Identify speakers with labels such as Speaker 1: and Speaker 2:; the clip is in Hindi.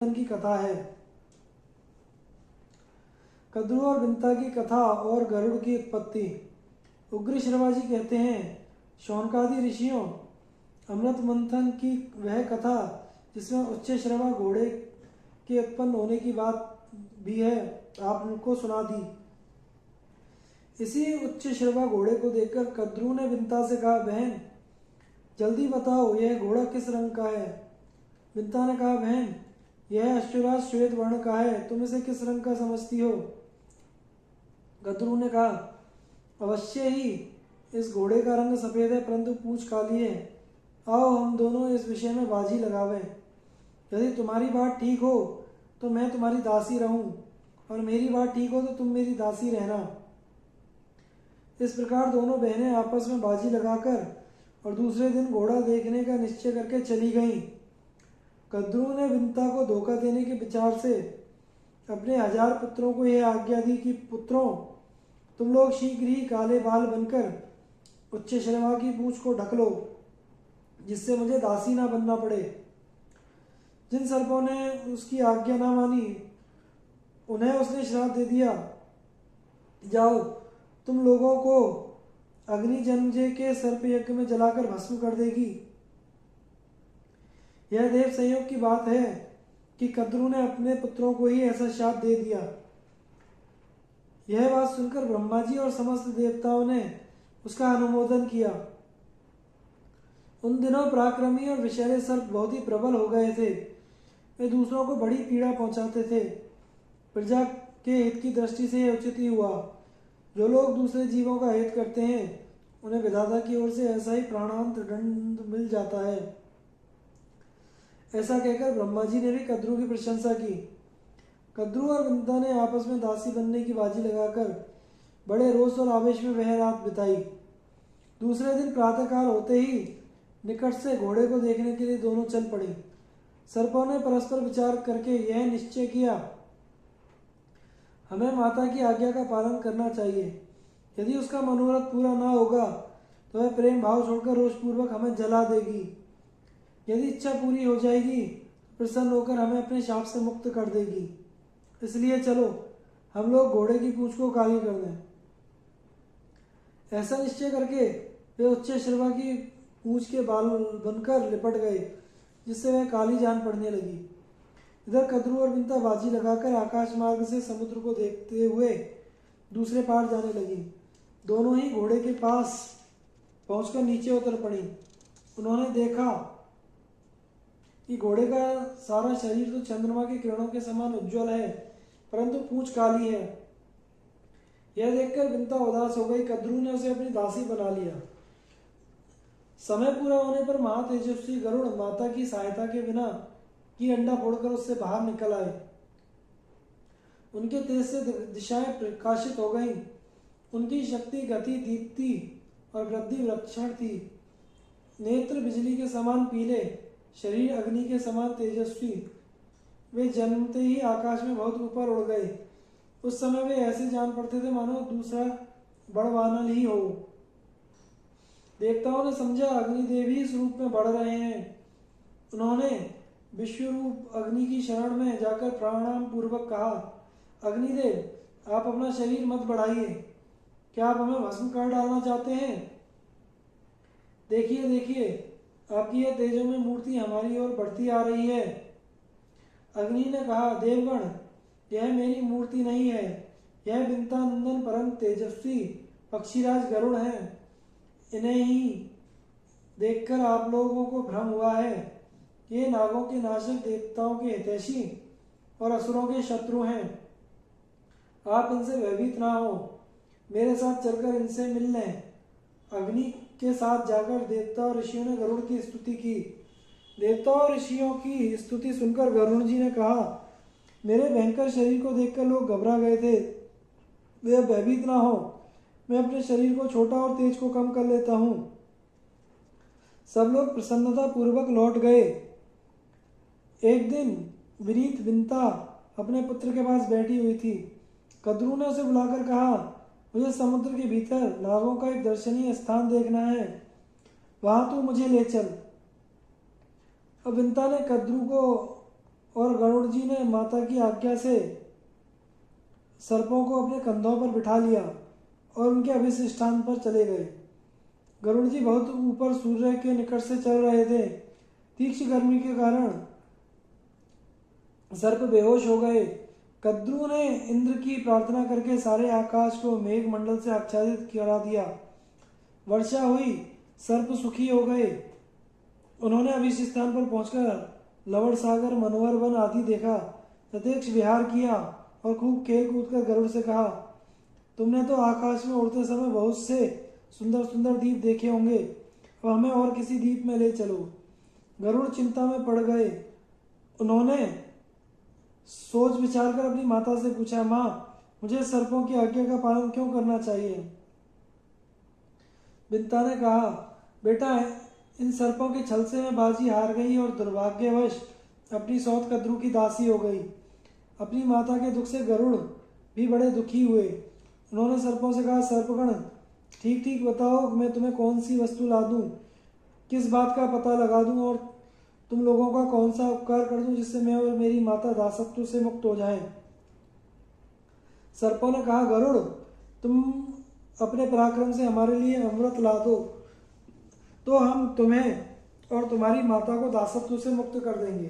Speaker 1: की कथा है। कद्रू और बिंता की कथा और गरुड़ की उत्पत्ति। उग्र श्रवाजी कहते हैं, शौनकादि ऋषियों अमृत मंथन की वह कथा जिसमें उच्च श्रवा घोड़े के उत्पन्न होने की बात भी है, आपको सुना दी। इसी उच्च श्रवा घोड़े को देखकर कद्रू ने बिंता से कहा, बहन जल्दी बताओ यह घोड़ा किस रंग का है। बिंता ने कहा, बहन यह अश्वराज श्वेत वर्ण का है, तुम इसे किस रंग का समझती हो। कद्रू ने कहा, अवश्य ही इस घोड़े का रंग सफेद है, परंतु पूंछ काली है। आओ हम दोनों इस विषय में बाजी लगावें। यदि तुम्हारी बात ठीक हो तो मैं तुम्हारी दासी रहूं, और मेरी बात ठीक हो तो तुम मेरी दासी रहना। इस प्रकार दोनों बहनें आपस में बाजी लगाकर और दूसरे दिन घोड़ा देखने का निश्चय करके चली गईं। कद्रू ने बिंता को धोखा देने के विचार से अपने 1000 पुत्रों को यह आज्ञा दी कि पुत्रों, तुम लोग शीघ्र ही काले बाल बनकर उच्च श्रवा की पूंछ को ढक लो, जिससे मुझे दासी ना बनना पड़े। जिन सर्पों ने उसकी आज्ञा ना मानी उन्हें उसने श्राप दे दिया, जाओ तुम लोगों को अग्नि जन्मजे के सर्प यज्ञ में जलाकर भस्म कर देगी। यह देव संयोग की बात है कि कद्रू ने अपने पुत्रों को ही ऐसा शाप दे दिया। यह बात सुनकर ब्रह्मा जी और समस्त देवताओं ने उसका अनुमोदन किया। उन दिनों पराक्रमी और विषैले सर्प बहुत ही प्रबल हो गए थे। वे दूसरों को बड़ी पीड़ा पहुंचाते थे। प्रजा के हित की दृष्टि से यह उचित ही हुआ। जो लोग दूसरे जीवों का हित करते हैं उन्हें विधाता की ओर से ऐसा ही प्राणांत दंड मिल जाता है। ऐसा कहकर ब्रह्मा जी ने भी कद्रू की प्रशंसा की। कद्रू और बिंता ने आपस में दासी बनने की बाजी लगाकर बड़े रोष और आवेश में वह रात बिताई। दूसरे दिन प्रातःकाल होते ही निकट से घोड़े को देखने के लिए दोनों चल पड़ी। सर्पों ने परस्पर विचार करके यह निश्चय किया, हमें माता की आज्ञा का पालन करना चाहिए। यदि उसका मनोरथ पूरा ना होगा तो वह प्रेम भाव छोड़कर रोषपूर्वक हमें जला देगी। यदि इच्छा पूरी हो जाएगी तो प्रसन्न होकर हमें अपने शाप से मुक्त कर देगी। इसलिए चलो हम लोग घोड़े की पूंछ को काली कर दें। ऐसा निश्चय करके वे उच्च श्रवा की पूंछ के बाल बनकर लिपट गए, जिससे वह काली जान पड़ने लगी। इधर कद्रू और बिंता बाजी लगाकर आकाश मार्ग से समुद्र को देखते हुए दूसरे पार जाने लगी। दोनों ही घोड़े के पास पहुंचकर नीचे उतर पड़ी। उन्होंने देखा कि घोड़े का सारा शरीर तो चंद्रमा के किरणों के समान उज्जवल है, परंतु पूंछ काली है। यह देखकर बिंता उदास हो गई। कद्रू ने उसे अपनी दासी बना लिया। समय पूरा होने पर महातेजस्वी गरुड़ माता की सहायता के बिना की अंडा फोड़कर उससे बाहर निकल आए। उनके तेज से दिशाएं प्रकाशित हो गईं। उनकी शक्ति, गति, दीप्ति और वृद्धि विलक्षण थी। नेत्र बिजली के समान पीले, शरीर अग्नि के समान तेजस्वी। वे जन्मते ही आकाश में बहुत ऊपर उड़ गए। उस समय वे ऐसे जान पड़ते थे मानो दूसरा बड़वानल ही हो। देवताओं ने समझा अग्निदेव ही इस रूप में बढ़ रहे हैं। उन्होंने विश्वरूप अग्नि की शरण में जाकर प्रणाम पूर्वक कहा, अग्निदेव आप अपना शरीर मत बढ़ाइए। क्या आप हमें भस्म कर डालना चाहते हैं? देखिए देखिए, आपकी यह तेजोमय मूर्ति हमारी ओर बढ़ती आ रही है। अग्नि ने कहा, देवगण यह मेरी मूर्ति नहीं है, यह बिंता नंदन परम तेजस्वी पक्षीराज गरुड़ हैं। इन्हें ही देखकर आप लोगों को भ्रम हुआ है। ये नागों के नाशक, देवताओं के हितैषी और असुरों के शत्रु हैं। आप इनसे भयभीत ना हो, मेरे साथ चलकर इनसे मिल लें। अग्नि के साथ जाकर देवता और ऋषियों ने गरुड़ की स्तुति की। देवताओं और ऋषियों की स्तुति सुनकर गरुड़ जी ने कहा, मेरे भयंकर शरीर को देखकर लोग घबरा गए थे। वे अब भयभीत ना हो, मैं अपने शरीर को छोटा और तेज को कम कर लेता हूं। सब लोग प्रसन्नता पूर्वक लौट गए। एक दिन विनीत बिंता अपने पुत्र के पास बैठी हुई थी। कद्रू ने उसे बुलाकर कहा, मुझे समुद्र के भीतर नागों का एक दर्शनीय स्थान देखना है, वहां तू मुझे ले चल। अब बिंता ने कद्रू को और गरुड़ जी ने माता की आज्ञा से सर्पों को अपने कंधों पर बिठा लिया और उनके अभिष्ट स्थान पर चले गए। गरुड़ जी बहुत ऊपर सूर्य के निकट से चल रहे थे। तीक्ष्ण गर्मी के कारण सर्प बेहोश हो गए। कद्रू ने इंद्र की प्रार्थना करके सारे आकाश को मेघ मंडल से आच्छादित करा दिया। वर्षा हुई, सर्प सुखी हो गए। उन्होंने अभिष्ट स्थान पर पहुंचकर लवण सागर, मनोहर वन आदि देखा, यथेक्ष विहार किया और खूब खेल कूद कर गरुड़ से कहा, तुमने तो आकाश में उड़ते समय बहुत से सुंदर सुंदर द्वीप देखे होंगे, अब हमें और किसी द्वीप में ले चलो। गरुड़ चिंता में पड़ गए। उन्होंने सोच विचार कर अपनी माता से पूछा, माँ, मुझे सर्पों की आज्ञा का पालन क्यों करना चाहिए? बिंता ने कहा, बेटा, इन सर्पों के छल से मैं बाजी हार गई और दुर्भाग्यवश अपनी सौत कद्रू की दासी हो गई। अपनी माता के दुख से गरुड़ भी बड़े दुखी हुए। उन्होंने सर्पों से कहा, सर्पगण, ठीक ठीक बताओ, मैं तुम्हें कौन सी वस्तु ला दूं, किस बात का पता लगा दूं और तुम लोगों का कौन सा उपकार कर दूं जिससे मैं और मेरी माता दासत्व से मुक्त हो जाएं। सर्पों ने कहा, गरुड़, तुम अपने पराक्रम से हमारे लिए अमृत ला दो तो हम तुम्हें और तुम्हारी माता को दासत्व से मुक्त कर देंगे।